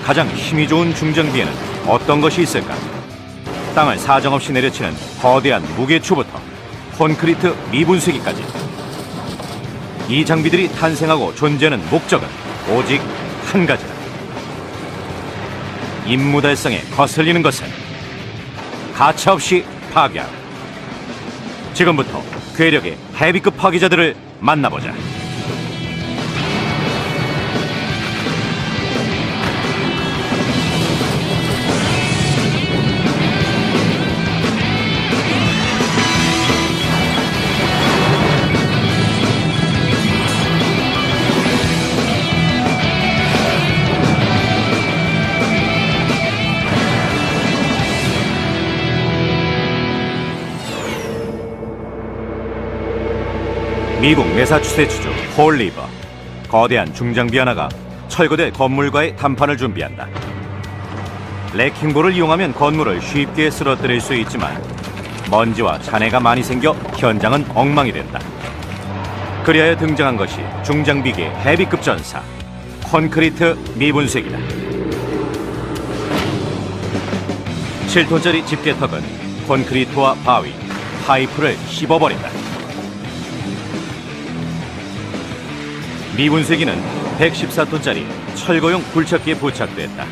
가장 힘이 좋은 중장비에는 어떤 것이 있을까? 땅을 사정없이 내려치는 거대한 무게추부터 콘크리트 미분쇄기까지, 이 장비들이 탄생하고 존재하는 목적은 오직 한 가지다. 임무 달성에 거슬리는 것은 가차없이 파괴하라. 지금부터 괴력의 헤비급 파괴자들을 만나보자. 미국 매사추세츠주 폴리버, 거대한 중장비 하나가 철거될 건물과의 담판을 준비한다. 레킹볼을 이용하면 건물을 쉽게 쓰러뜨릴 수 있지만 먼지와 잔해가 많이 생겨 현장은 엉망이 된다. 그리하여 등장한 것이 중장비계 헤비급 전사, 콘크리트 미분쇄기다. 7톤짜리 집게턱은 콘크리트와 바위, 파이프를 씹어버린다. 미분쇄기는 114톤짜리 철거용 굴착기에 부착됐다.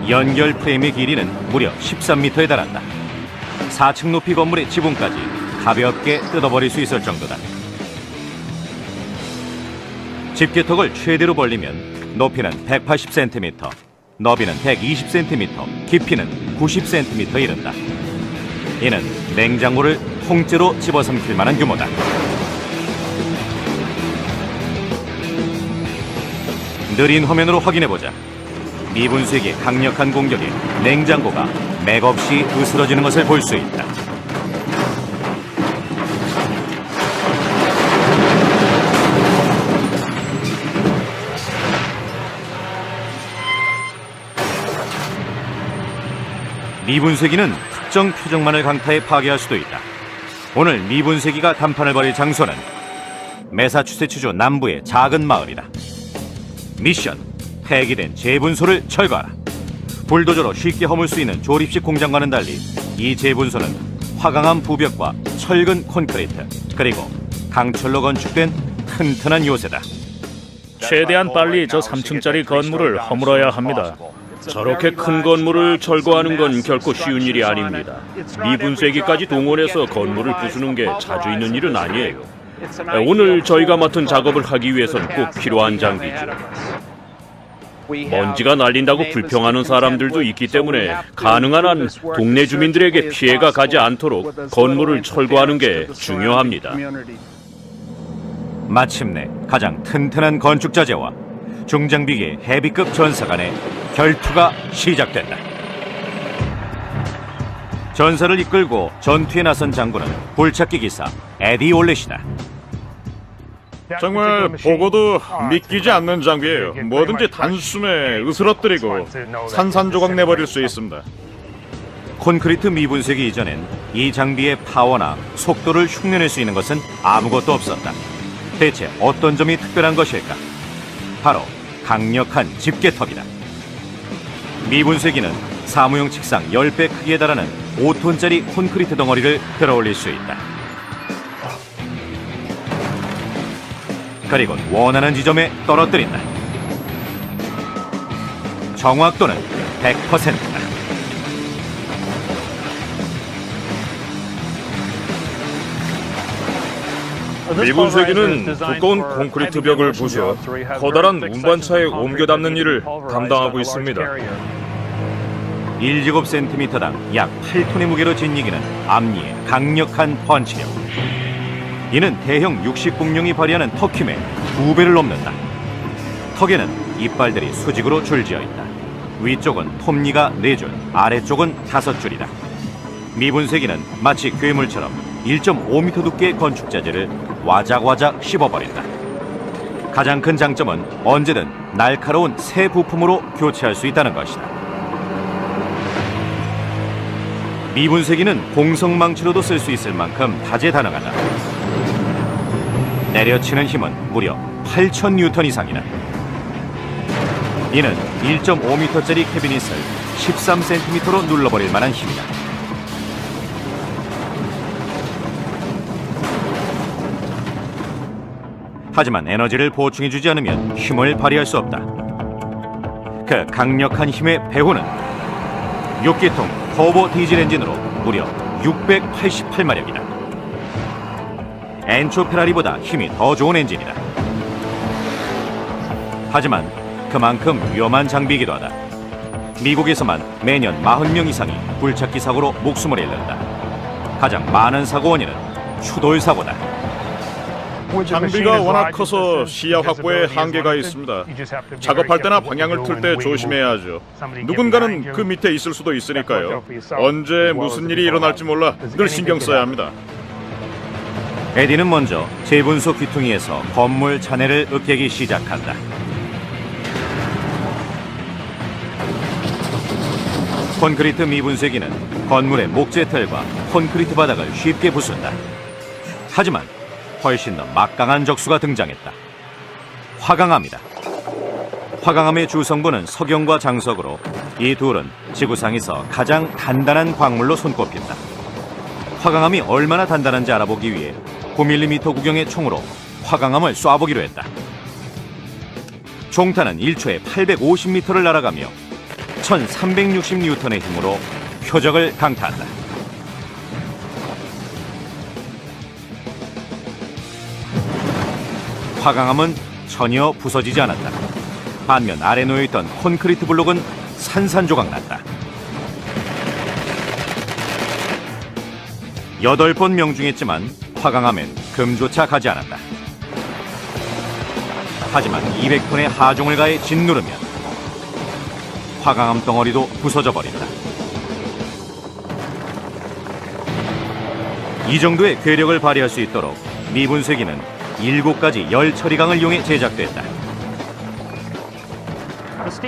연결 프레임의 길이는 무려 13m에 달한다. 4층 높이 건물의 지붕까지 가볍게 뜯어버릴 수 있을 정도다. 집게턱을 최대로 벌리면 높이는 180cm, 너비는 120cm, 깊이는 90cm에 이른다. 이는 냉장고를 통째로 집어삼킬 만한 규모다. 느린 화면으로 확인해보자. 미분쇄기의 강력한 공격에 냉장고가 맥없이 으스러지는 것을 볼 수 있다. 미분쇄기는 특정 표적만을 강타해 파괴할 수도 있다. 오늘 미분쇄기가 단판을 벌일 장소는 매사추세츠주 남부의 작은 마을이다. 미션, 폐기된 재분소를 철거하라. 불도저로 쉽게 허물 수 있는 조립식 공장과는 달리 이 재분소는 화강암 부벽과 철근 콘크리트, 그리고 강철로 건축된 튼튼한 요새다. 최대한 빨리 저 3층짜리 건물을 허물어야 합니다. 저렇게 큰 건물을 철거하는 건 결코 쉬운 일이 아닙니다. 미분쇄기까지 동원해서 건물을 부수는 게 자주 있는 일은 아니에요. 오늘 저희가 맡은 작업을 하기 위해선 꼭 필요한 장비죠. 먼지가 날린다고 불평하는 사람들도 있기 때문에 가능한 한 동네 주민들에게 피해가 가지 않도록 건물을 철거하는 게 중요합니다. 마침내 가장 튼튼한 건축 자재와 중장비계 헤비급 전사 간의 결투가 시작된다. 전사를 이끌고 전투에 나선 장군은 굴착기 기사 에디 올렛이다. 정말 보고도 믿기지 않는 장비예요. 뭐든지 단숨에 으스러뜨리고 산산조각 내버릴 수 있습니다. 콘크리트 미분쇄기 이전엔 이 장비의 파워나 속도를 흉내낼 수 있는 것은 아무것도 없었다. 대체 어떤 점이 특별한 것일까? 바로 강력한 집게턱이다. 미분쇄기는 사무용 책상 10배 크기에 달하는 5톤짜리 콘크리트 덩어리를 들어올릴 수 있다. 그리고 원하는 지점에 떨어뜨린다. 정확도는 100%다. 미분쇄기는 두꺼운 콘크리트 벽을 부숴 커다란 운반차에 옮겨 담는 일을 담당하고 있습니다. 1제곱센티미터당 약 8톤의 무게로 짓이기는 앞니의 강력한 펀치력. 이는 대형 육식공룡이 발휘하는 턱 힘의 2배를 넘는다. 턱에는 이빨들이 수직으로 줄지어 있다. 위쪽은 톱니가 4줄, 아래쪽은 5줄이다. 미분쇄기는 마치 괴물처럼 1.5m 두께의 건축자재를 와작와작 씹어버린다. 가장 큰 장점은 언제든 날카로운 새 부품으로 교체할 수 있다는 것이다. 미분쇄기는 공성망치로도 쓸 수 있을 만큼 다재다능하다. 내려치는 힘은 무려 8,000N 이상이다. 이는 1.5m짜리 캐비닛을 13cm로 눌러버릴 만한 힘이다. 하지만 에너지를 보충해주지 않으면 힘을 발휘할 수 없다. 그 강력한 힘의 배후는 6기통 터보 디젤 엔진으로 무려 688마력이다. 엔초 페라리보다 힘이 더 좋은 엔진이다. 하지만 그만큼 위험한 장비이기도 하다. 미국에서만 매년 40명 이상이 굴착기 사고로 목숨을 잃는다. 가장 많은 사고 원인은 추돌 사고다. 장비가 워낙 커서 시야 확보에 한계가 있습니다. 작업할 때나 방향을 틀 때 조심해야 하죠. 누군가는 그 밑에 있을 수도 있으니까요. 언제 무슨 일이 일어날지 몰라 늘 신경 써야 합니다. 에디는 먼저 재분소 귀퉁이에서 건물 잔해를 으깨기 시작한다. 콘크리트 미분쇄기는 건물의 목재틀과 콘크리트 바닥을 쉽게 부순다. 하지만 훨씬 더 막강한 적수가 등장했다. 화강암이다. 화강암의 주성분은 석영과 장석으로 이 둘은 지구상에서 가장 단단한 광물로 손꼽힌다. 화강암이 얼마나 단단한지 알아보기 위해 9mm 구경의 총으로 화강암을 쏴보기로 했다. 총탄은 1초에 850m를 날아가며 1360N의 힘으로 표적을 강타한다. 화강암은 전혀 부서지지 않았다. 반면 아래 놓여있던 콘크리트 블록은 산산조각 났다. 8번 명중했지만 화강암엔 금조차 가지 않았다. 하지만 200톤의 하중을 가해 짓누르면 화강암 덩어리도 부서져 버린다. 이 정도의 괴력을 발휘할 수 있도록 미분쇄기는 7가지 열 처리강을 이용해 제작됐다.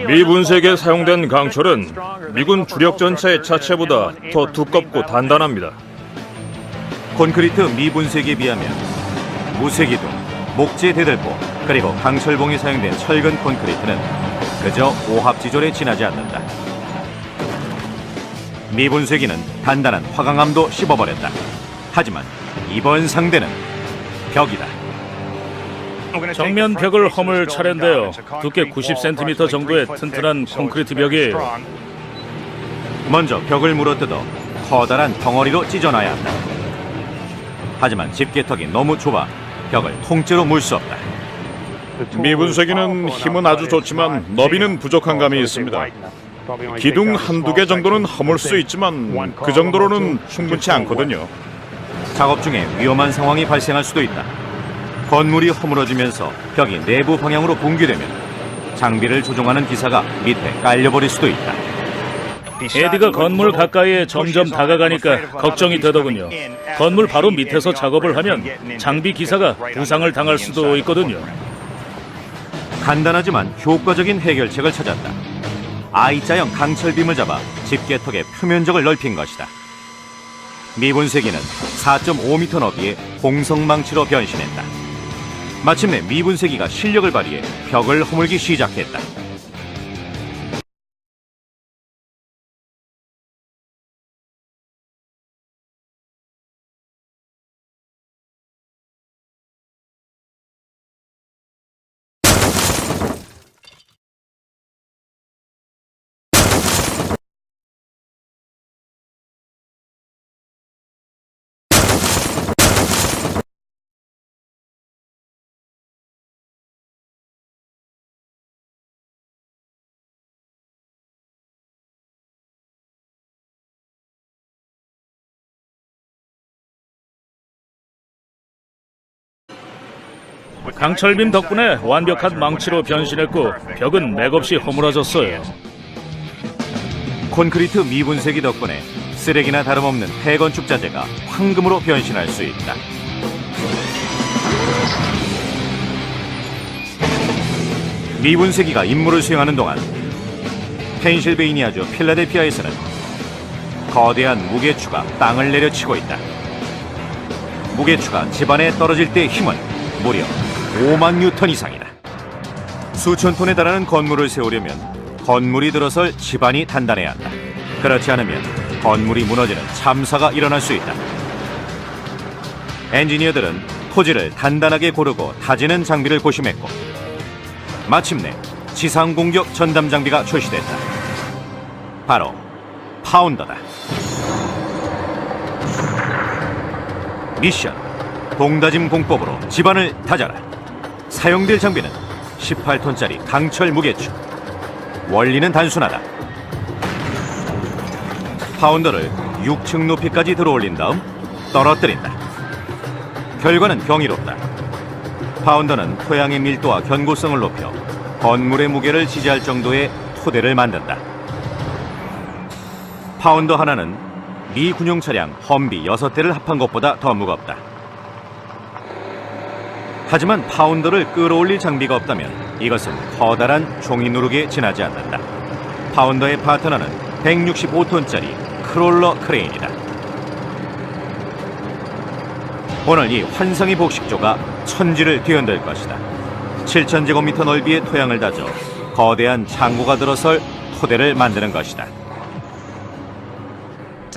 미분쇄기에 사용된 강철은 미군 주력 전차의 자체보다 더 두껍고 단단합니다. 콘크리트 미분쇄기에 비하면 무쇄기둥, 목재 대들보, 그리고 강철봉에 사용된 철근 콘크리트는 그저 오합지졸에 지나지 않는다. 미분쇄기는 단단한 화강암도 씹어버렸다. 하지만 이번 상대는 벽이다. 정면 벽을 허물 차례인데요. 두께 90cm 정도의 튼튼한 콘크리트 벽이에요. 먼저 벽을 물어뜯어 커다란 덩어리로 찢어놔야 한다. 하지만 집게턱이 너무 좁아 벽을 통째로 물 수 없다. 미분쇄기는 힘은 아주 좋지만 너비는 부족한 감이 있습니다. 기둥 한두 개 정도는 허물 수 있지만 그 정도로는 충분치 않거든요. 작업 중에 위험한 상황이 발생할 수도 있다. 건물이 허물어지면서 벽이 내부 방향으로 붕괴되면 장비를 조종하는 기사가 밑에 깔려버릴 수도 있다. 에디가 건물 가까이에 점점 다가가니까 걱정이 되더군요. 건물 바로 밑에서 작업을 하면 장비 기사가 부상을 당할 수도 있거든요. 간단하지만 효과적인 해결책을 찾았다. I자형 강철빔을 잡아 집게턱의 표면적을 넓힌 것이다. 미분쇄기는 4.5m 너비의 공성망치로 변신했다. 마침내 미분쇄기가 실력을 발휘해 벽을 허물기 시작했다. 강철빔 덕분에 완벽한 망치로 변신했고 벽은 맥없이 허물어졌어요. 콘크리트 미분쇄기 덕분에 쓰레기나 다름없는 폐건축 자재가 황금으로 변신할 수 있다. 미분쇄기가 임무를 수행하는 동안 펜실베이니아주 필라델피아에서는 거대한 무게추가 땅을 내려치고 있다. 무게추가 집안에 떨어질 때의 힘은 무려 5만 뉴턴 이상이다. 수천 톤에 달하는 건물을 세우려면 건물이 들어설 지반이 단단해야 한다. 그렇지 않으면 건물이 무너지는 참사가 일어날 수 있다. 엔지니어들은 토지를 단단하게 고르고 다지는 장비를 고심했고 마침내 지상 공격 전담 장비가 출시됐다. 바로 파운더다. 미션: 동다짐 공법으로 지반을 다져라. 사용될 장비는 18톤짜리 강철 무게추. 원리는 단순하다. 파운더를 6층 높이까지 들어올린 다음 떨어뜨린다. 결과는 경이롭다. 파운더는 토양의 밀도와 견고성을 높여 건물의 무게를 지지할 정도의 토대를 만든다. 파운더 하나는 미 군용 차량 험비 6대를 합한 것보다 더 무겁다. 하지만 파운더를 끌어올릴 장비가 없다면 이것은 커다란 종이 누르기에 지나지 않는다. 파운더의 파트너는 165톤짜리 크롤러 크레인이다. 오늘 이 환상의 복식조가 천지를 뒤흔들 것이다. 7,000제곱미터 넓이의 토양을 다져 거대한 창고가 들어설 토대를 만드는 것이다.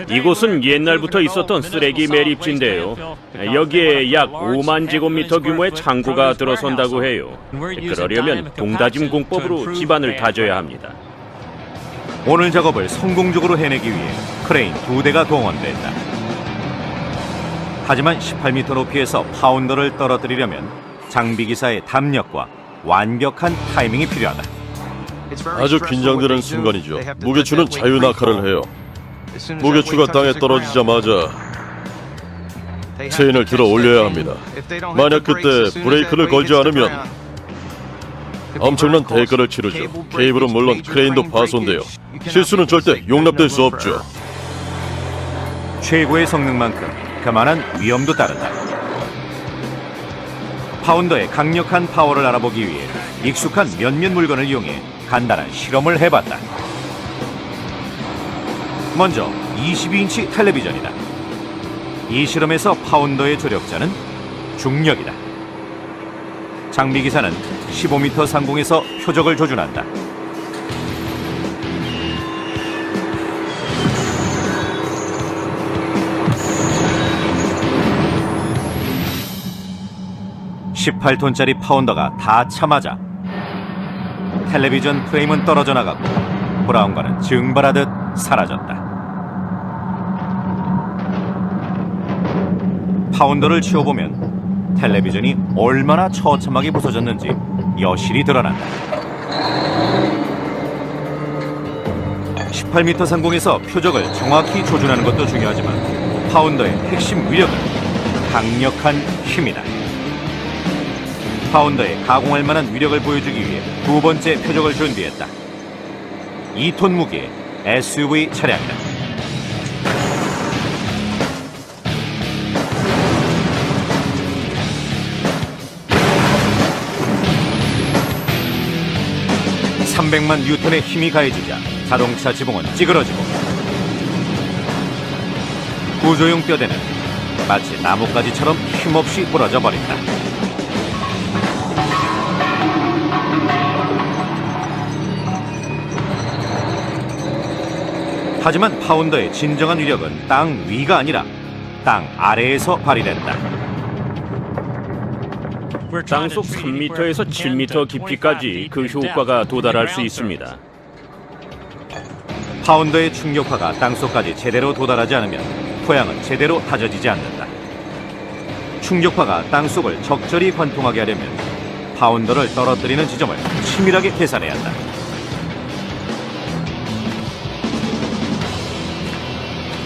이곳은 옛날부터 있었던 쓰레기 매립지인데요. 여기에 약 5만 제곱미터 규모의 창고가 들어선다고 해요. 그러려면 동다짐 공법으로 지반을 다져야 합니다. 오늘 작업을 성공적으로 해내기 위해 크레인 2대가 동원됐다. 하지만 18m 높이에서 파운더를 떨어뜨리려면 장비기사의 담력과 완벽한 타이밍이 필요하다. 아주 긴장되는 순간이죠. 무게추는 자유낙하를 해요. 무게추가 땅에 떨어지자마자 체인을 들어 올려야 합니다. 만약 그때 브레이크를 걸지 않으면 엄청난 대가를 치르죠. 케이블은 물론 크레인도 파손돼요. 실수는 절대 용납될 수 없죠. 최고의 성능만큼 그만한 위험도 따른다. 파운더의 강력한 파워를 알아보기 위해 익숙한 몇몇 물건을 이용해 간단한 실험을 해봤다. 먼저 22인치 텔레비전이다. 이 실험에서 파운더의 조력자는 중력이다. 장비기사는 15m 상공에서 표적을 조준한다. (18톤짜리) 파운더가 닿자마자 텔레비전 프레임은 떨어져 나갔고 브라운관은 증발하듯 사라졌다. 파운더를 치워보면 텔레비전이 얼마나 처참하게 부서졌는지 여실히 드러난다. 18m 상공에서 표적을 정확히 조준하는 것도 중요하지만 파운더의 핵심 위력은 강력한 힘이다. 파운더에 가공할 만한 위력을 보여주기 위해 두 번째 표적을 준비했다. 2톤 무게의 SUV 차량이다. (300만) 뉴턴의 힘이 가해지자 자동차 지붕은 찌그러지고 구조용 뼈대는 마치 나뭇가지처럼 힘없이 부러져 버린다. 하지만 파운더의 진정한 위력은 땅 위가 아니라 땅 아래에서 발휘된다. 땅속 3m에서 7m 깊이까지 그 효과가 도달할 수 있습니다. 파운더의 충격파가 땅속까지 제대로 도달하지 않으면 토양은 제대로 다져지지 않는다. 충격파가 땅속을 적절히 관통하게 하려면 파운더를 떨어뜨리는 지점을 치밀하게 계산해야 한다.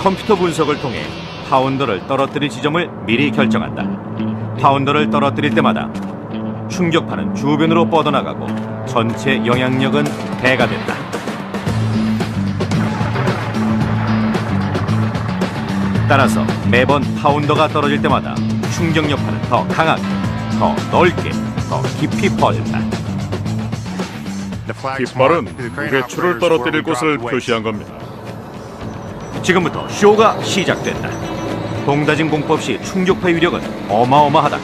컴퓨터 분석을 통해 파운더를 떨어뜨릴 지점을 미리 결정한다. 파운더를 떨어뜨릴 때마다 충격파는 주변으로 뻗어나가고 전체 영향력은 배가 된다. 따라서 매번 파운더가 떨어질 때마다 충격 여파는 더 강하게, 더 넓게, 더 깊이 퍼진다. 깃발은 무게추를 떨어뜨릴 곳을 표시한 겁니다. 지금부터 쇼가 시작된다. 동다짐 공법 시 충격파의 위력은 어마어마하다.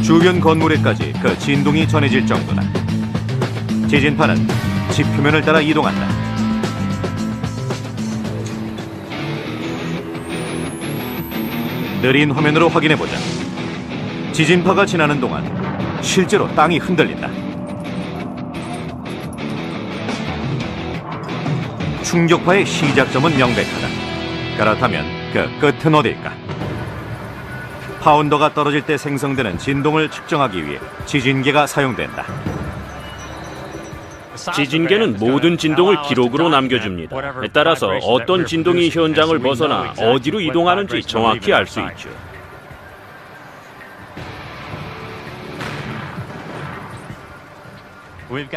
주변 건물에까지 그 진동이 전해질 정도다. 지진파는 지표면을 따라 이동한다. 느린 화면으로 확인해보자. 지진파가 지나는 동안 실제로 땅이 흔들린다. 충격파의 시작점은 명백하다. 그렇다면 그 끝은 어딜까? 파운더가 떨어질 때 생성되는 진동을 측정하기 위해 지진계가 사용된다. 지진계는 모든 진동을 기록으로 남겨줍니다. 따라서 어떤 진동이 현장을 벗어나 어디로 이동하는지 정확히 알 수 있죠.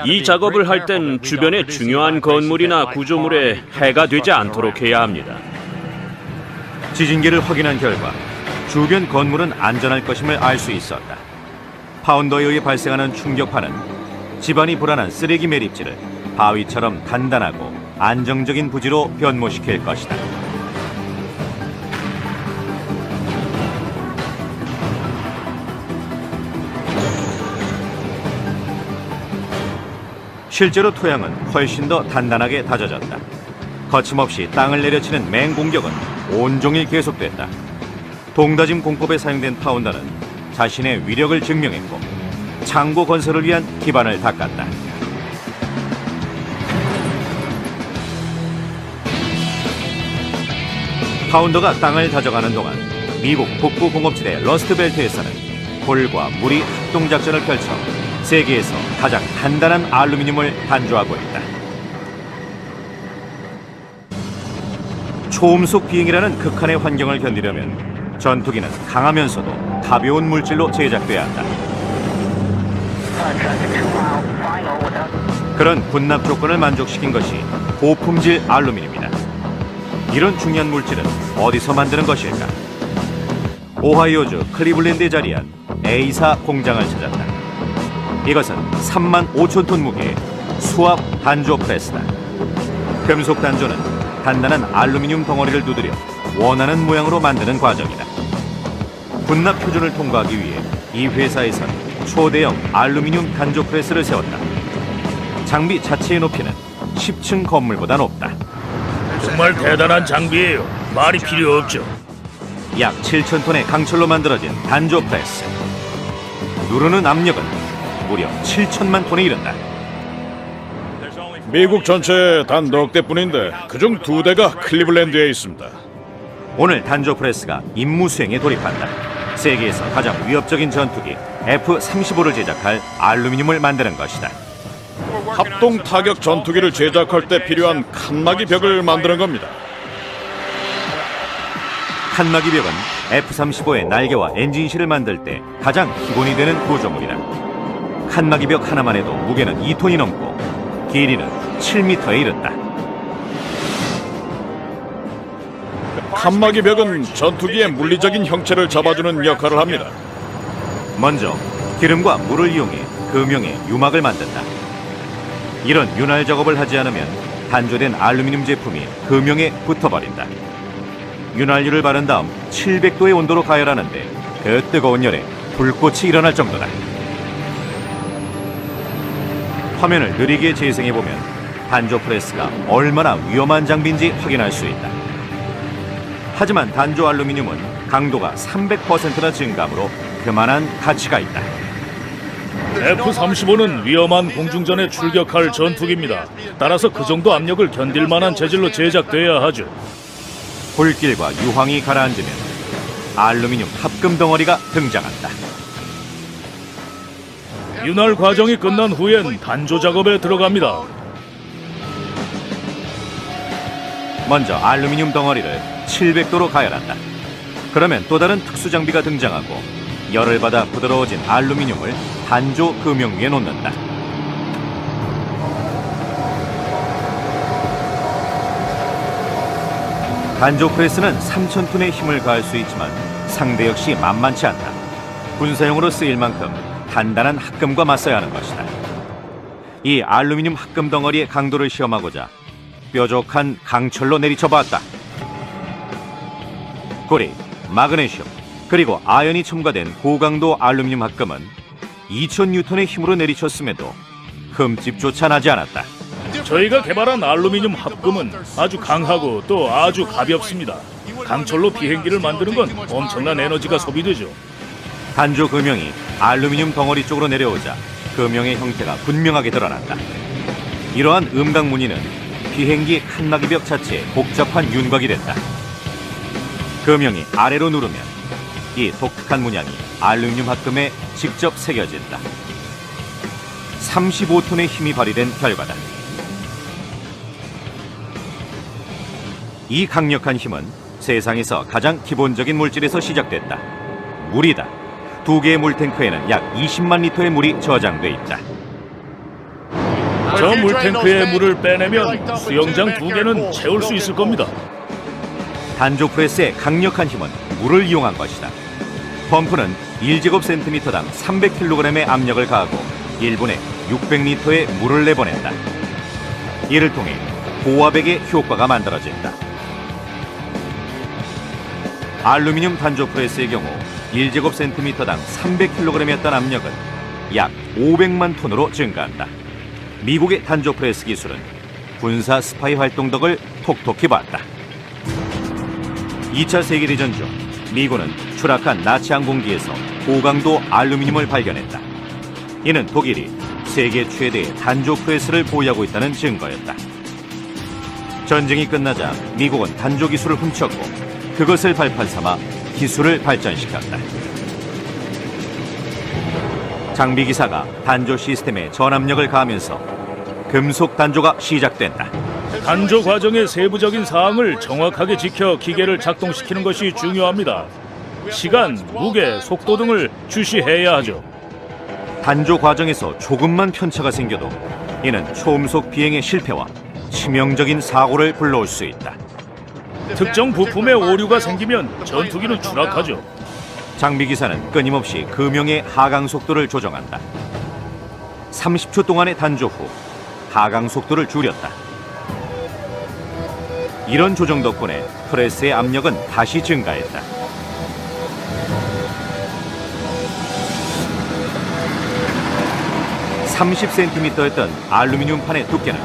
이 작업을 할 땐 주변의 중요한 건물이나 구조물에 해가 되지 않도록 해야 합니다. 지진계를 확인한 결과 주변 건물은 안전할 것임을 알 수 있었다. 파운더에 의해 발생하는 충격파는 집안이 불안한 쓰레기 매립지를 바위처럼 단단하고 안정적인 부지로 변모시킬 것이다. 실제로 토양은 훨씬 더 단단하게 다져졌다. 거침없이 땅을 내려치는 맹공격은 온종일 계속됐다. 동다짐 공법에 사용된 파운더는 자신의 위력을 증명했고 창고 건설을 위한 기반을 닦았다. 파운더가 땅을 다져가는 동안 미국 북부 공업지대 러스트벨트에서는 돌과 물이 합동작전을 펼쳐 세계에서 가장 단단한 알루미늄을 단조하고 있다. 초음속 비행이라는 극한의 환경을 견디려면 전투기는 강하면서도 가벼운 물질로 제작돼야 한다. 그런 군납 조건을 만족시킨 것이 고품질 알루미늄이다. 이런 중요한 물질은 어디서 만드는 것일까? 오하이오주 클리블랜드에 자리한 A사 공장을 찾았다. 이것은 3만 5천 톤 무게의 수압 단조 프레스다. 금속 단조는 단단한 알루미늄 덩어리를 두드려 원하는 모양으로 만드는 과정이다. 군납 표준을 통과하기 위해 이 회사에서는 초대형 알루미늄 단조 프레스를 세웠다. 장비 자체의 높이는 10층 건물보다 높다. 정말 대단한 장비예요. 말이 필요 없죠. 약 7천 톤의 강철로 만들어진 단조 프레스. 누르는 압력은 무려 7천만 톤에 이른다. 미국 전체에 단 넉 대뿐인데 그중 2대가 클리블랜드에 있습니다. 오늘 단조 프레스가 임무 수행에 돌입한다. 세계에서 가장 위협적인 전투기 F-35를 제작할 알루미늄을 만드는 것이다. 합동 타격 전투기를 제작할 때 필요한 칸막이 벽을 만드는 겁니다. 칸막이 벽은 F-35의 날개와 엔진실을 만들 때 가장 기본이 되는 구조물이다. 칸막이 벽 하나만 해도 무게는 2톤이 넘고 길이는 7m에 이른다. 칸막이 벽은 전투기의 물리적인 형체를 잡아주는 역할을 합니다. 먼저 기름과 물을 이용해 금형의 유막을 만든다. 이런 윤활 작업을 하지 않으면 단조된 알루미늄 제품이 금형에 붙어버린다. 윤활유를 바른 다음 700도의 온도로 가열하는데 그 뜨거운 열에 불꽃이 일어날 정도다. 화면을 느리게 재생해보면 단조 프레스가 얼마나 위험한 장비인지 확인할 수 있다. 하지만 단조 알루미늄은 강도가 300%나 증가하므로 그만한 가치가 있다. F-35는 위험한 공중전에 출격할 전투기입니다. 따라서 그 정도 압력을 견딜 만한 재질로 제작돼야 하죠. 불길과 유황이 가라앉으면 알루미늄 합금 덩어리가 등장한다. 윤활 과정이 끝난 후엔 단조 작업에 들어갑니다. 먼저 알루미늄 덩어리를 700도로 가열한다. 그러면 또 다른 특수 장비가 등장하고 열을 받아 부드러워진 알루미늄을 단조 금형 위에 놓는다. 단조 프레스는 3,000톤의 힘을 가할 수 있지만 상대 역시 만만치 않다. 군사용으로 쓰일 만큼 단단한 합금과 맞서야 하는 것이다. 이 알루미늄 합금 덩어리의 강도를 시험하고자 뾰족한 강철로 내리쳐 봤다. 구리, 마그네슘, 그리고 아연이 첨가된 고강도 알루미늄 합금은 2000N의 힘으로 내리쳤음에도 흠집조차 나지 않았다. 저희가 개발한 알루미늄 합금은 아주 강하고 또 아주 가볍습니다. 강철로 비행기를 만드는 건 엄청난 에너지가 소비되죠. 단조 금형이 알루미늄 덩어리 쪽으로 내려오자 금형의 형태가 분명하게 드러난다. 이러한 음각 무늬는 비행기 칸막이 벽 자체에 복잡한 윤곽이 됐다. 금형이 아래로 누르면 이 독특한 문양이 알루미늄 합금에 직접 새겨진다. 35톤의 힘이 발휘된 결과다. 이 강력한 힘은 세상에서 가장 기본적인 물질에서 시작됐다. 물이다. 두 개의 물탱크에는 약 20만 리터의 물이 저장돼 있다. 저 물탱크에 물을 빼내면 수영장 2개는 채울 수 있을 겁니다. 단조 프레스의 강력한 힘은 물을 이용한 것이다. 펌프는 1제곱센티미터당 300kg의 압력을 가하고 1분에 600리터의 물을 내보낸다. 이를 통해 고압액의 효과가 만들어진다. 알루미늄 단조 프레스의 경우 1제곱센티미터당 300kg이었던 압력은 약 500만 톤으로 증가한다. 미국의 단조 프레스 기술은 군사 스파이 활동 덕을 톡톡히 봤다. 2차 세계대전 중 미군은 추락한 나치 항공기에서 고강도 알루미늄을 발견했다. 이는 독일이 세계 최대의 단조 프레스를 보유하고 있다는 증거였다. 전쟁이 끝나자 미국은 단조 기술을 훔쳤고 그것을 발판 삼아 기술을 발전시켰다. 장비 기사가 단조 시스템에 전압력을 가하면서 금속 단조가 시작된다. 단조 과정의 세부적인 사항을 정확하게 지켜 기계를 작동시키는 것이 중요합니다. 시간, 무게, 속도 등을 주시해야 하죠. 단조 과정에서 조금만 편차가 생겨도 이는 초음속 비행의 실패와 치명적인 사고를 불러올 수 있다. 특정 부품에 오류가 생기면 전투기는 추락하죠. 장비 기사는 끊임없이 금형의 하강 속도를 조정한다. 30초 동안의 단조 후 하강 속도를 줄였다. 이런 조정 덕분에 프레스의 압력은 다시 증가했다. (30cm였던) 알루미늄 판의 두께는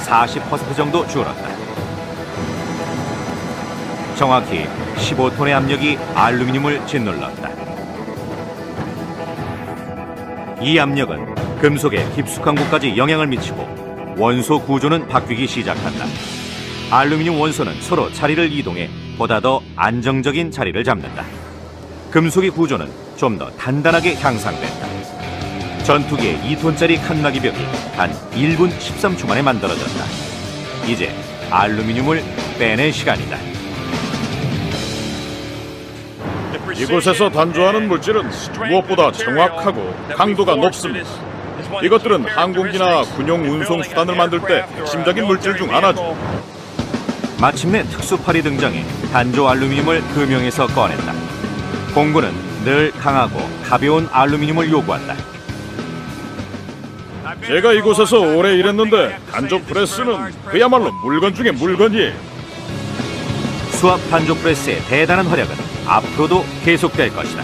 40% 정도 줄었다. 정확히 15톤의 압력이 알루미늄을 짓눌렀다. 이 압력은 금속의 깊숙한 곳까지 영향을 미치고 원소 구조는 바뀌기 시작한다. 알루미늄 원소는 서로 자리를 이동해 보다 더 안정적인 자리를 잡는다. 금속의 구조는 좀 더 단단하게 향상된다. 전투기의 2톤짜리 칸막이 벽이 단 1분 13초 만에 만들어졌다. 이제 알루미늄을 빼낼 시간이다. 이곳에서 단조하는 물질은 무엇보다 정확하고 강도가 높습니다. 이것들은 항공기나 군용 운송 수단을 만들 때 핵심적인 물질 중 하나죠. 마침내 특수팔이 등장해 단조 알루미늄을 금형에서 꺼낸다. 공군은 늘 강하고 가벼운 알루미늄을 요구한다. 제가 이곳에서 오래 일했는데 단조 프레스는 그야말로 물건 중에 물건이에요. 수압 단조 프레스의 대단한 활약은 앞으로도 계속될 것이다.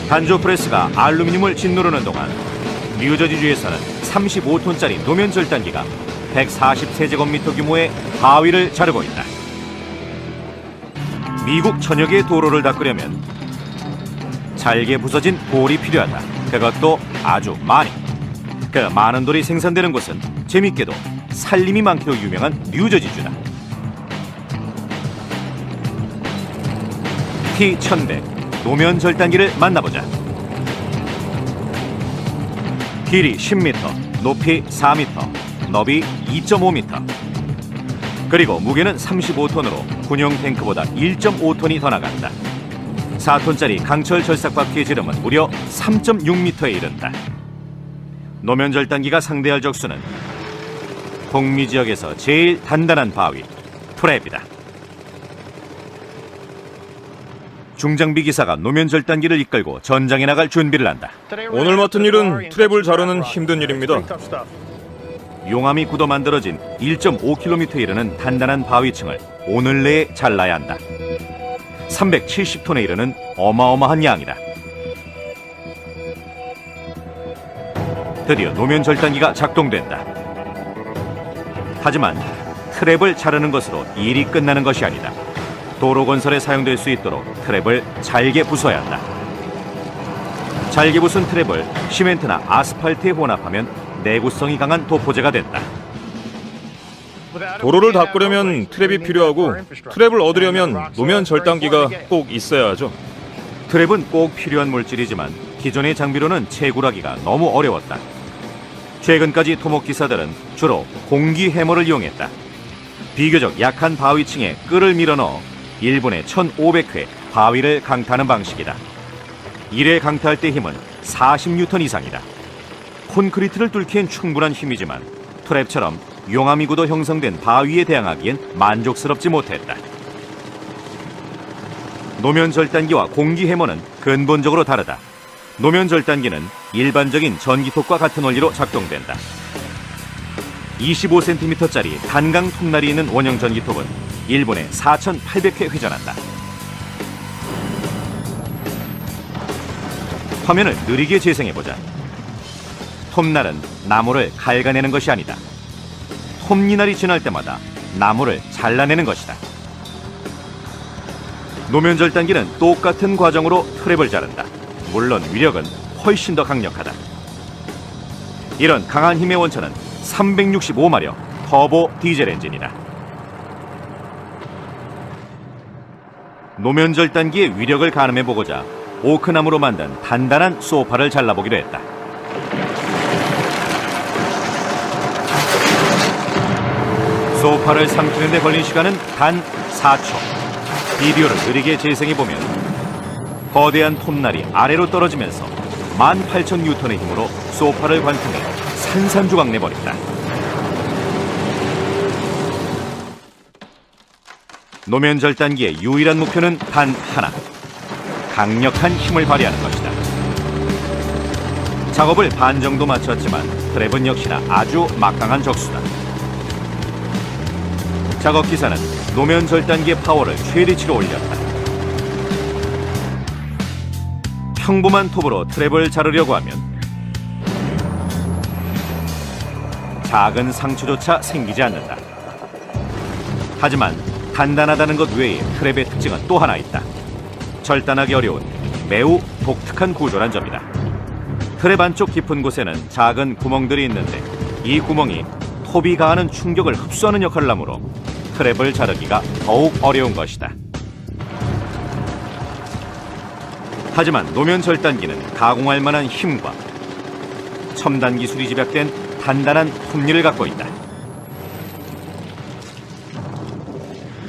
단조 프레스가 알루미늄을 짓누르는 동안 뉴저지주에서는 35톤짜리 노면 절단기가 143제곱미터 규모의 바위를 자르고 있다. 미국 천여 개의 도로를 닦으려면 잘게 부서진 돌이 필요하다. 그것도 아주 많이. 그 많은 돌이 생산되는 곳은 재밌게도 산림이 많기로 유명한 뉴저지주다. T1100 노면 절단기를 만나보자. 길이 10m, 높이 4m, 너비 2.5m. 그리고 무게는 35톤으로 군용 탱크보다 1.5톤이 더 나간다. 4톤짜리 강철 절삭바퀴의 지름은 무려 3.6m에 이른다. 노면 절단기가 상대할 적수는 북미 지역에서 제일 단단한 바위, 프랩이다. 중장비 기사가 노면 절단기를 이끌고 전장에 나갈 준비를 한다. 오늘 맡은 일은 트랩을 자르는 힘든 일입니다. 용암이 굳어 만들어진 1.5km에 이르는 단단한 바위층을 오늘 내에 잘라야 한다. 370톤에 이르는 어마어마한 양이다. 드디어 노면 절단기가 작동된다. 하지만 트랩을 자르는 것으로 일이 끝나는 것이 아니다. 도로 건설에 사용될 수 있도록 트랩을 잘게 부숴야 한다. 잘게 부순 트랩을 시멘트나 아스팔트에 혼합하면 내구성이 강한 도포제가 된다. 도로를 닦으려면 트랩이 필요하고 트랩을 얻으려면 노면 절단기가 꼭 있어야 하죠. 트랩은 꼭 필요한 물질이지만 기존의 장비로는 채굴하기가 너무 어려웠다. 최근까지 토목기사들은 주로 공기 해머를 이용했다. 비교적 약한 바위층에 끌을 밀어넣어 1분에 1500회 바위를 강타하는 방식이다. 1회 강타할 때 힘은 40N 이상이다. 콘크리트를 뚫기엔 충분한 힘이지만 트랩처럼 용암이 굳어 형성된 바위에 대항하기엔 만족스럽지 못했다. 노면 절단기와 공기 해머는 근본적으로 다르다. 노면 절단기는 일반적인 전기톱과 같은 원리로 작동된다. 25cm짜리 단강 톱날이 있는 원형 전기톱은 1분에 4,800회 회전한다. 화면을 느리게 재생해보자. 톱날은 나무를 갉아내는 것이 아니다. 톱니날이 지날 때마다 나무를 잘라내는 것이다. 노면 절단기는 똑같은 과정으로 트랩을 자른다. 물론 위력은 훨씬 더 강력하다. 이런 강한 힘의 원천은 365마력 터보 디젤 엔진이다. 노면 절단기의 위력을 가늠해보고자 오크나무로 만든 단단한 소파를 잘라보기로 했다. 소파를 삼키는 데 걸린 시간은 단 4초. 비디오를 느리게 재생해보면 거대한 톱날이 아래로 떨어지면서 18,000N의 힘으로 소파를 관통해 산산조각 내버린다. 노면 절단기의 유일한 목표는 단 하나. 강력한 힘을 발휘하는 것이다. 작업을 반 정도 마쳤지만 트랩은 역시나 아주 막강한 적수다. 작업기사는 노면 절단기의 파워를 최대치로 올렸다. 평범한 톱으로 트랩을 자르려고 하면 작은 상처조차 생기지 않는다. 하지만 단단하다는 것 외에 트랩의 특징은 또 하나 있다. 절단하기 어려운 매우 독특한 구조란 점이다. 트랩 안쪽 깊은 곳에는 작은 구멍들이 있는데 이 구멍이 톱이 가하는 충격을 흡수하는 역할을 하므로 트랩을 자르기가 더욱 어려운 것이다. 하지만 노면 절단기는 가공할 만한 힘과 첨단 기술이 집약된 단단한 톱니를 갖고 있다.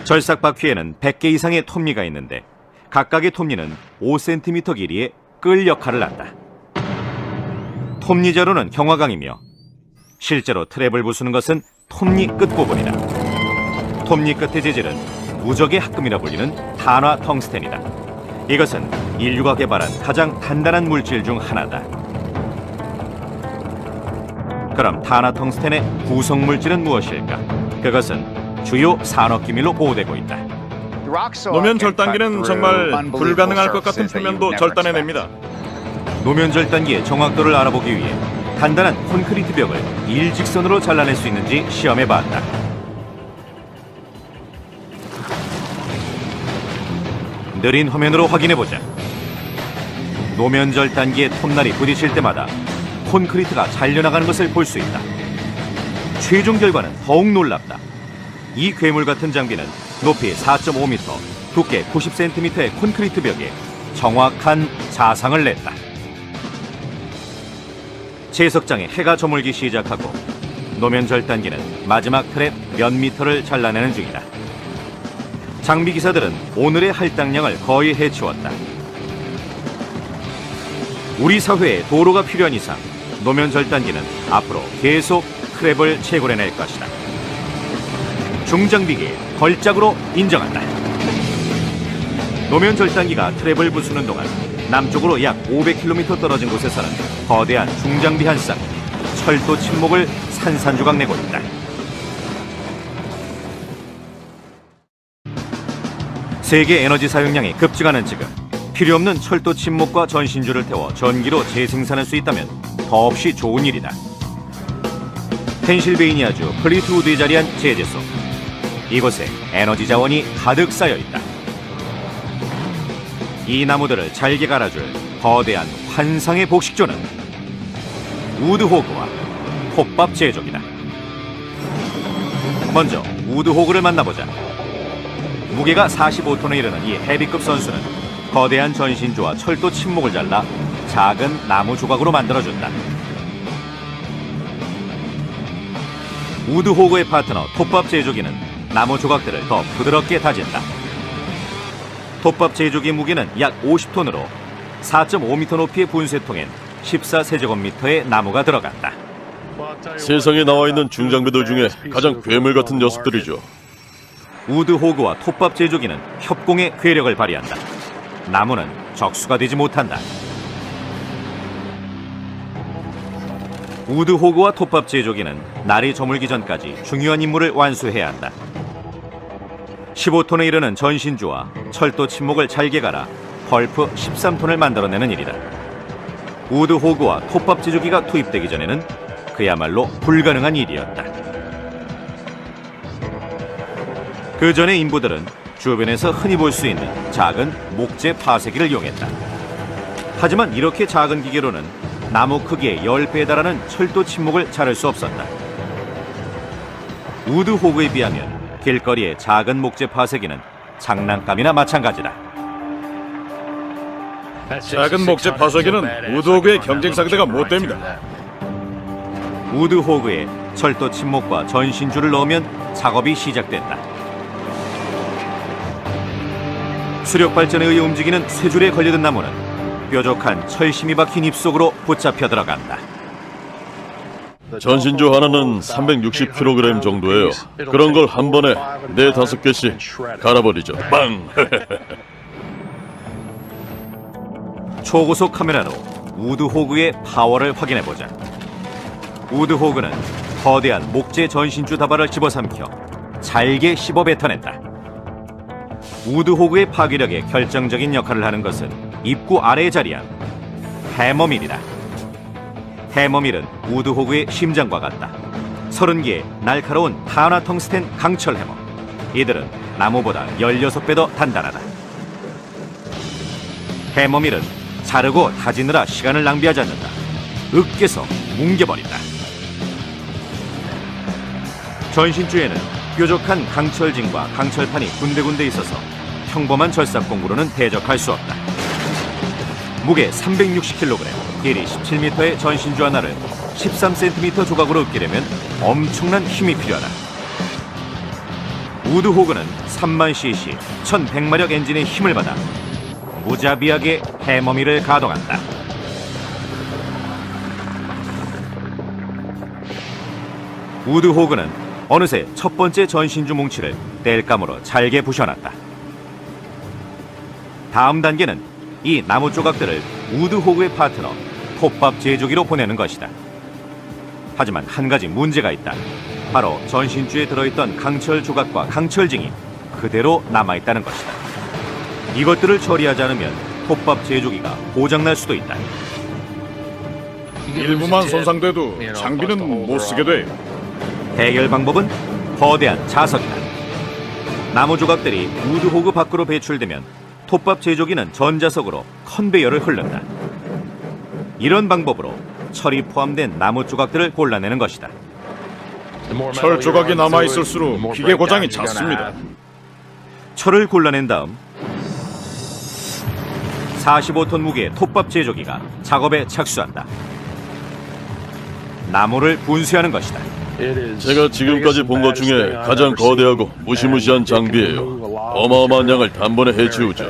절삭 바퀴에는 100개 이상의 톱니가 있는데 각각의 톱니는 5cm 길이의 끌 역할을 한다. 톱니 자루는 경화강이며 실제로 트랩을 부수는 것은 톱니 끝부분이다. 톱니 끝의 재질은 무적의 합금이라 불리는 탄화 텅스텐이다. 이것은 인류가 개발한 가장 단단한 물질 중 하나다. 그럼 탄화 텅스텐의 구성 물질은 무엇일까? 그것은 주요 산업기밀로 보호되고 있다. 노면 절단기는 정말 불가능할 것 같은 표면도 절단해냅니다. 노면 절단기의 정확도를 알아보기 위해 단단한 콘크리트 벽을 일직선으로 잘라낼 수 있는지 시험해봤다. 느린 화면으로 확인해보자. 노면 절단기의 톱날이 부딪힐 때마다 콘크리트가 잘려나가는 것을 볼 수 있다. 최종 결과는 더욱 놀랍다. 이 괴물 같은 장비는 높이 4.5m, 두께 90cm의 콘크리트 벽에 정확한 자상을 냈다. 채석장에 해가 저물기 시작하고 노면 절단기는 마지막 트랩 몇 미터를 잘라내는 중이다. 장비 기사들은 오늘의 할당량을 거의 해치웠다. 우리 사회에 도로가 필요한 이상 노면 절단기는 앞으로 계속 트랩을 채굴해낼 것이다. 중장비계의 걸작으로 인정한다. 노면 절단기가 트랩을 부수는 동안 남쪽으로 약 500km 떨어진 곳에서는 거대한 중장비 한 쌍, 철도 침목을 산산조각 내고 있다. 세계 에너지 사용량이 급증하는 지금 필요 없는 철도 침목과 전신주를 태워 전기로 재생산할 수 있다면 더없이 좋은 일이다. 펜실베이니아주 플리트우드에 자리한 제재소. 이곳에 에너지 자원이 가득 쌓여 있다. 이 나무들을 잘게 갈아줄 거대한 환상의 복식조는 우드호그와 톱밥 제조기다. 먼저 우드호그를 만나보자. 무게가 45톤에 이르는 이 헤비급 선수는 거대한 전신주와 철도 침목을 잘라 작은 나무 조각으로 만들어준다. 우드호그의 파트너 톱밥 제조기는 나무 조각들을 더 부드럽게 다진다. 톱밥 제조기 무게는 약 50톤으로 4.5m 높이의 분쇄통엔 14세제곱미터의 나무가 들어간다. 세상에 나와 있는 중장비들 중에 가장 괴물 같은 녀석들이죠. 우드호그와 톱밥 제조기는 협공의 괴력을 발휘한다. 나무는 적수가 되지 못한다. 우드호그와 톱밥 제조기는 날이 저물기 전까지 중요한 임무를 완수해야 한다. 15톤에 이르는 전신주와 철도 침목을 잘게 갈아 펄프 13톤을 만들어내는 일이다. 우드호그와 톱밥 제조기가 투입되기 전에는 그야말로 불가능한 일이었다. 그 전의 인부들은 주변에서 흔히 볼 수 있는 작은 목재 파쇄기를 이용했다. 하지만 이렇게 작은 기계로는 나무 크기의 10배에 달하는 철도 침목을 자를 수 없었다. 우드호그에 비하면 길거리의 작은 목재 파쇄기는 장난감이나 마찬가지다. 작은 목재 파쇄기는 우드호그의 경쟁 상대가 못 됩니다. 우드호그에 철도 침목과 전신주를 넣으면 작업이 시작된다. 수력 발전에 의해 움직이는 쇠줄에 걸려든 나무는 뾰족한 철심이 박힌 입속으로 붙잡혀 들어간다. 전신주 하나는 360kg 정도예요. 그런 걸 한 번에 4-5개씩 갈아버리죠. 빵! 초고속 카메라로 우드호그의 파워를 확인해보자. 우드호그는 거대한 목재 전신주 다발을 집어삼켜 잘게 씹어 뱉어낸다. 우드호그의 파괴력에 결정적인 역할을 하는 것은 입구 아래에 자리한 해머밀이다. 해머밀은 우드호그의 심장과 같다. 30개의 날카로운 탄화 텅스텐 강철 해머. 이들은 나무보다 16배 더 단단하다. 해머밀은 자르고 다지느라 시간을 낭비하지 않는다. 으깨서 뭉개버린다. 전신주에는 뾰족한 강철징과 강철판이 군데군데 있어서 평범한 절삭공구로는 대적할 수 없다. 무게 360kg, 길이 17m의 전신주 하나를 13cm 조각으로 으깨려면 엄청난 힘이 필요하다. 우드호그는 30,000cc, 1100마력 엔진의 힘을 받아 무자비하게 해머밀을 가동한다. 우드호그는 어느새 첫 번째 전신주 뭉치를 땔감으로 잘게 부셔놨다. 다음 단계는 이 나무 조각들을 우드호그의 파트너 톱밥 제조기로 보내는 것이다. 하지만 한 가지 문제가 있다. 바로 전신주에 들어있던 강철 조각과 강철징이 그대로 남아있다는 것이다. 이것들을 처리하지 않으면 톱밥 제조기가 고장날 수도 있다. 일부만 손상돼도 장비는 못 쓰게 돼요. 해결 방법은 거대한 자석이다. 나무 조각들이 우드호그 밖으로 배출되면 톱밥 제조기는 전자석으로 컨베이어를 흘른다. 이런 방법으로 철이 포함된 나무 조각들을 골라내는 것이다. 철 조각이 남아있을수록 기계 고장이 잦습니다. 철을 골라낸 다음 45톤 무게의 톱밥 제조기가 작업에 착수한다. 나무를 분쇄하는 것이다. 제가 지금까지 본 것 중에 가장 거대하고 무시무시한 장비예요. 어마어마한 양을 단번에 해치우죠.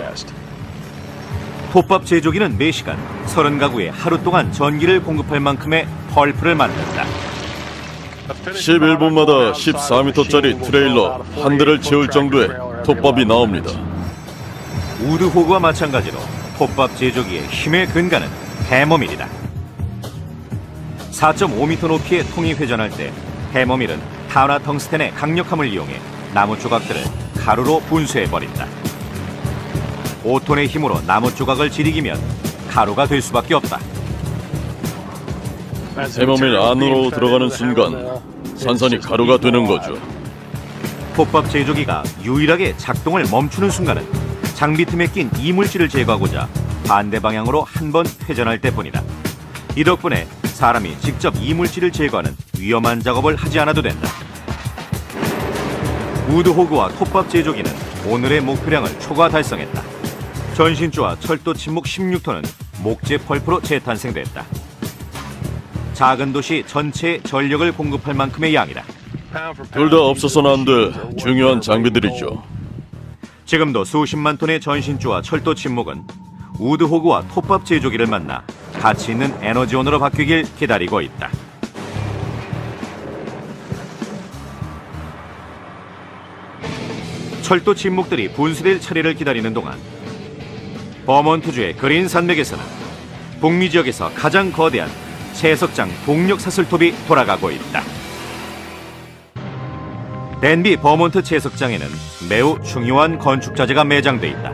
톱밥 제조기는 매시간 30가구에 하루 동안 전기를 공급할 만큼의 펄프를 만든다. 11분마다 14m짜리 트레일러 한 대를 채울 정도의 톱밥이 나옵니다. 우드호그와 마찬가지로 톱밥 제조기의 힘의 근간은 해머밀이다. 4.5m 높이의 통이 회전할 때 해머밀은 탄화 텅스텐의 강력함을 이용해 나무 조각들을 가루로 분쇄해버린다. 5톤의 힘으로 나무 조각을 지리기면 가루가 될 수밖에 없다. 해머밀 안으로 들어가는 순간 산산이 가루가 되는 거죠. 톱밥 제조기가 유일하게 작동을 멈추는 순간은 장비 틈에 낀 이물질을 제거하고자 반대 방향으로 한 번 회전할 때뿐이다. 이 덕분에 사람이 직접 이물질을 제거하는 위험한 작업을 하지 않아도 된다. 우드호그와 톱밥 제조기는 오늘의 목표량을 초과 달성했다. 전신주와 철도 침묵 16톤은 목재 펄프로 재탄생됐다. 작은 도시 전체에 전력을 공급할 만큼의 양이다. 둘 다 없어서는 안 돼. 중요한 장비들이죠. 지금도 수십만 톤의 전신주와 철도 침묵은 우드호그와 톱밥 제조기를 만나 가치 있는 에너지원으로 바뀌길 기다리고 있다. 철도 침묵들이 분수될 차례를 기다리는 동안 버몬트주의 그린 산맥에서는 북미 지역에서 가장 거대한 채석장 동력 사슬톱이 돌아가고 있다. 댄비 버몬트 채석장에는 매우 중요한 건축 자재가 매장돼 있다.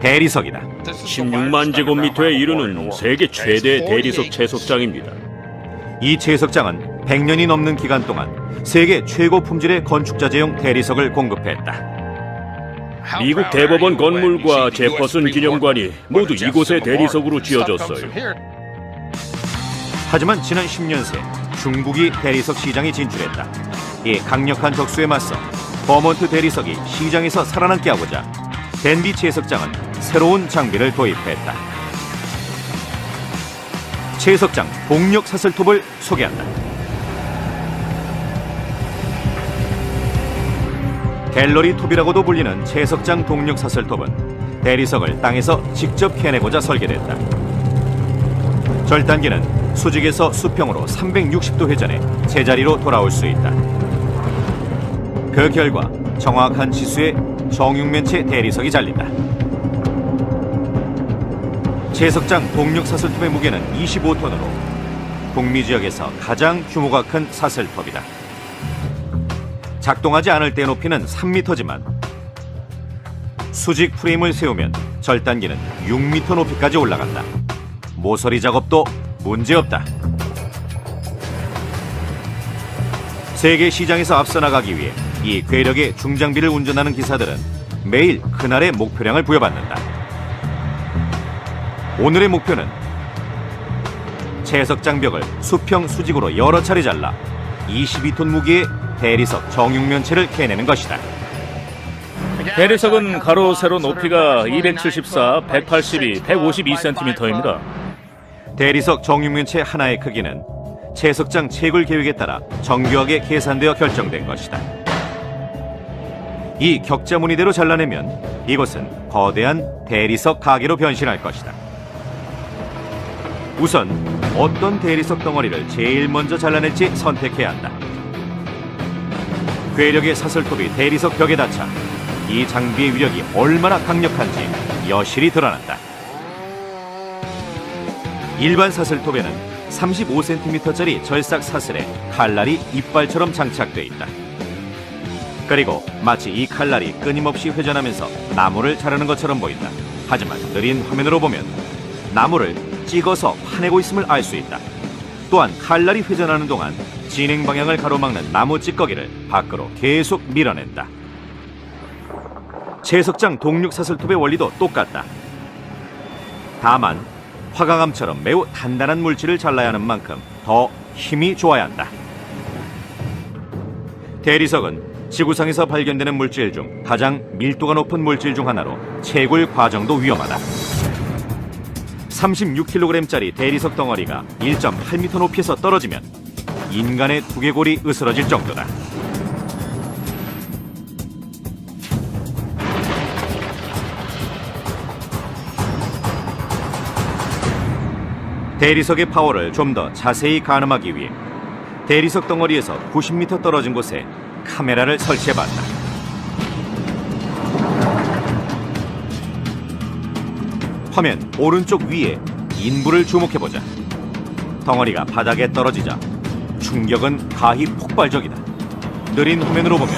대리석이다. 16만 제곱미터에 이르는 세계 최대 대리석 채석장입니다. 이 채석장은 100년이 넘는 기간 동안 세계 최고 품질의 건축 자재용 대리석을 공급했다. 미국 대법원 건물과 제퍼슨 기념관이 모두 이곳의 대리석으로 지어졌어요. 하지만 지난 10년 새 중국이 대리석 시장에 진출했다. 이 강력한 적수에 맞서 버몬트 대리석이 시장에서 살아남게 하고자 댄비 채석장은 새로운 장비를 도입했다. 채석장 동력 사슬톱을 소개한다. 갤러리 톱이라고도 불리는 채석장 동력 사슬톱은 대리석을 땅에서 직접 캐내고자 설계됐다. 절단기는 수직에서 수평으로 360도 회전해 제자리로 돌아올 수 있다. 그 결과 정확한 지수의 정육면체 대리석이 잘린다. 채석장 동력 사슬톱의 무게는 25톤으로 북미 지역에서 가장 규모가 큰 사슬톱이다. 작동하지 않을 때 높이는 3m지만 수직 프레임을 세우면 절단기는 6m 높이까지 올라간다. 모서리 작업도 문제없다. 세계 시장에서 앞서 나가기 위해 이 괴력의 중장비를 운전하는 기사들은 매일 그날의 목표량을 부여받는다. 오늘의 목표는 채석장 벽을 수평 수직으로 여러 차례 잘라 22톤 무게의 대리석 정육면체를 캐내는 것이다. 대리석은 가로 세로 높이가 274, 182, 152cm입니다. 대리석 정육면체 하나의 크기는 채석장 채굴 계획에 따라 정교하게 계산되어 결정된 것이다. 이 격자 무늬대로 잘라내면 이곳은 거대한 대리석 가게로 변신할 것이다. 우선 어떤 대리석 덩어리를 제일 먼저 잘라낼지 선택해야 한다. 괴력의 사슬톱이 대리석 벽에 닿자 이 장비의 위력이 얼마나 강력한지 여실히 드러난다. 일반 사슬톱에는 35cm짜리 절삭 사슬에 칼날이 이빨처럼 장착돼 있다. 그리고 마치 이 칼날이 끊임없이 회전하면서 나무를 자르는 것처럼 보인다. 하지만 느린 화면으로 보면 나무를 찍어서 파내고 있음을 알 수 있다. 또한 칼날이 회전하는 동안 진행 방향을 가로막는 나무 찌꺼기를 밖으로 계속 밀어낸다. 채석장 동력 사슬톱의 원리도 똑같다. 다만 화강암처럼 매우 단단한 물질을 잘라야 하는 만큼 더 힘이 좋아야 한다. 대리석은 지구상에서 발견되는 물질 중 가장 밀도가 높은 물질 중 하나로 채굴 과정도 위험하다. 36kg짜리 대리석 덩어리가 1.8m 높이에서 떨어지면 인간의 두개골이 으스러질 정도다. 대리석의 파워를 좀 더 자세히 가늠하기 위해 대리석 덩어리에서 90m 떨어진 곳에 카메라를 설치해봤다. 화면 오른쪽 위에 인부를 주목해보자. 덩어리가 바닥에 떨어지자 충격은 가히 폭발적이다. 느린 화면으로 보면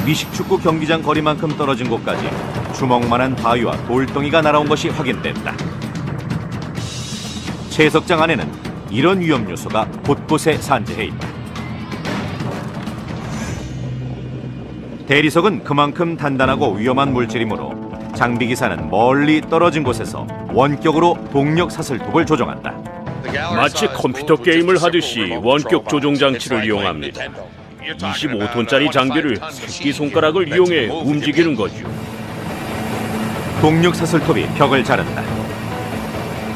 미식축구 경기장 거리만큼 떨어진 곳까지 주먹만한 바위와 돌덩이가 날아온 것이 확인됐다. 채석장 안에는 이런 위험 요소가 곳곳에 산재해 있다. 대리석은 그만큼 단단하고 위험한 물질이므로 장비 기사는 멀리 떨어진 곳에서 원격으로 동력 사슬톱을 조정한다. 마치 컴퓨터 게임을 하듯이 원격 조종 장치를 이용합니다. 25톤짜리 장비를 새끼손가락을 이용해 움직이는 거죠. 동력 사슬톱이 벽을 자른다.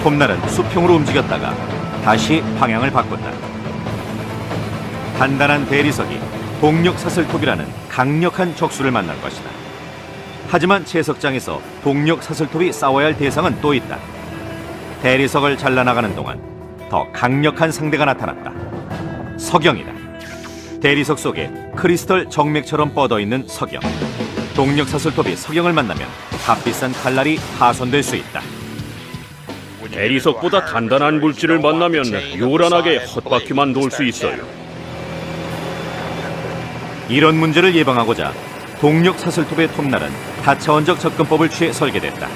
톱날은 수평으로 움직였다가 다시 방향을 바꾼다. 단단한 대리석이 동력 사슬톱이라는 강력한 적수를 만난 것이다. 하지만 채석장에서 동력 사슬톱이 싸워야 할 대상은 또 있다. 대리석을 잘라나가는 동안 더 강력한 상대가 나타났다. 석영이다. 대리석 속에 크리스털 정맥처럼 뻗어있는 석영. 동력 사슬톱이 석영을 만나면 값비싼 칼날이 파손될 수 있다. 대리석보다 단단한 물질을 만나면 요란하게 헛바퀴만 돌 수 있어요. 이런 문제를 예방하고자 동력 사슬톱의 톱날은 다차원적 접근법을 취해 설계됐다.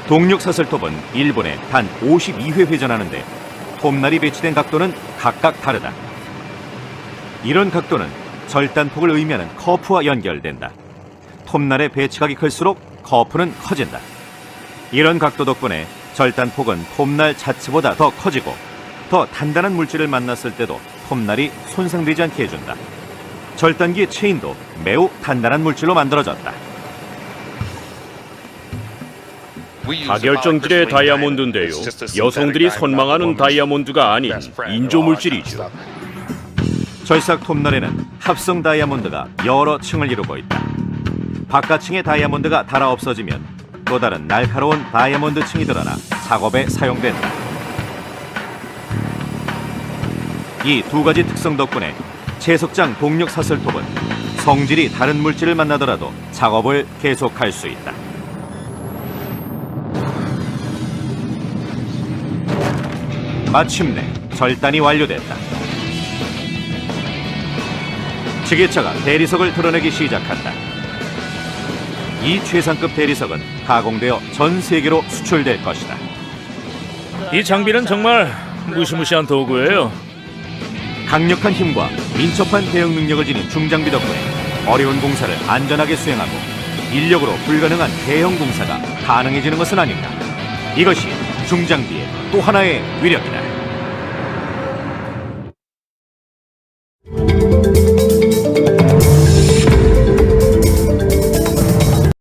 동력 사슬톱은 1분에 단 52회 회전하는데 톱날이 배치된 각도는 각각 다르다. 이런 각도는 절단폭을 의미하는 커프와 연결된다. 톱날의 배치각이 클수록 커프는 커진다. 이런 각도 덕분에 절단폭은 톱날 자체보다 더 커지고 더 단단한 물질을 만났을 때도 톱날이 손상되지 않게 해준다. 절단기의 체인도 매우 단단한 물질로 만들어졌다. 다결정질의 다이아몬드인데요. 여성들이 선망하는 다이아몬드가 아닌 인조 물질이죠. 절삭 톱날에는 합성 다이아몬드가 여러 층을 이루고 있다. 바깥층의 다이아몬드가 닳아 없어지면 또 다른 날카로운 다이아몬드 층이 드러나 작업에 사용된다. 이 두 가지 특성 덕분에 채석장 동력 사슬톱은 성질이 다른 물질을 만나더라도 작업을 계속할 수 있다. 마침내 절단이 완료됐다. 지게차가 대리석을 드러내기 시작한다. 이 최상급 대리석은 가공되어 전 세계로 수출될 것이다. 이 장비는 정말 무시무시한 도구예요. 강력한 힘과 민첩한 대응 능력을 지닌 중장비 덕분에 어려운 공사를 안전하게 수행하고 인력으로 불가능한 대형 공사가 가능해지는 것은 아닌가. 이것이 중장비의 또 하나의 위력이다.